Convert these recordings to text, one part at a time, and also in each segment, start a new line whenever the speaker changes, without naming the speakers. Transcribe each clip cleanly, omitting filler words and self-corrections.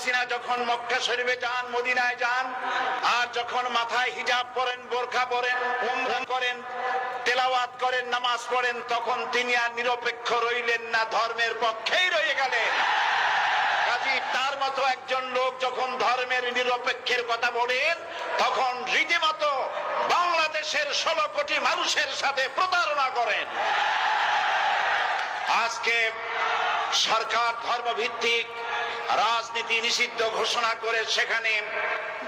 হাসিনা যখন মক্কা শরীফে যান, মদিনায় যান, আর যখন মাথায় হিজাব পরেন, বোরকা পরেন, উমরা করেন, তেলাওয়াত করেন, নামাজ পড়েন, তখন তিনি আর নিরপেক্ষ রইলেন না, ধর্মের পক্ষেই রয়ে গেলেন। কাজী তার মতো একজন লোক যখন ধর্মের নিরপেক্ষের কথা বলেন, তখন রীতিমতো বাংলাদেশের 16 কোটি মানুষের সাথে প্রতারণা করেন। আজকে সরকার ধর্মভিত্তিক রাজনীতি নিষিদ্ধ ঘোষণা করে সেখানে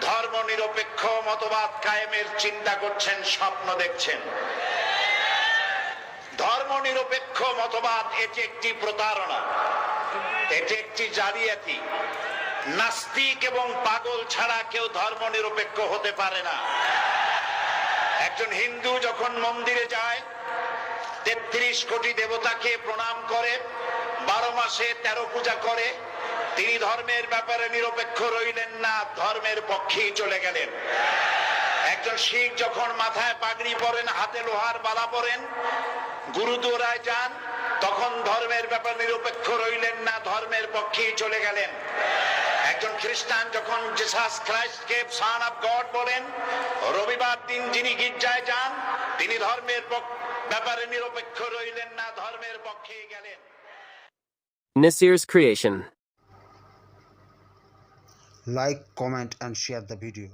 ধর্ম নিরপেক্ষ মতবাদ কায়েমের চিন্তা করছেন, স্বপ্ন দেখছেন। ধর্ম নিরপেক্ষ মতবাদ এটি একটি প্রতারণা, এটি একটি জালিয়াতি। নাস্তিক এবং পাগল ছাড়া কেউ ধর্ম নিরপেক্ষ হতে পারে না। একজন হিন্দু যখন মন্দিরে যায়, 33 কোটি দেবতাকে প্রণাম করে, 12 মাসে 13 পূজা করে, তিনি ধর্মের ব্যাপারে নিরপেক্ষ রইলেন না, ধর্মের পক্ষেই চলে গেলেন। একজন শিখ যখন মাথায় পাগড়ি পরেন, হাতে লোহার বালা পরেন, গুরুদুয়ারায় যান, তখন ধর্মের ব্যাপারে নিরপেক্ষ রইলেন না, ধর্মের পক্ষেই চলে গেলেন। একজন খ্রিস্টান যখন জিসাস খ্রাইস্টকে সন অফ গড বলেন, রবিবার দিন যিনি গির্জায় যান, তিনি ধর্মের ব্যাপারে নিরপেক্ষ রইলেন না, ধর্মের পক্ষেই গেলেন।
Nasir's creation.
Like, comment and share the video.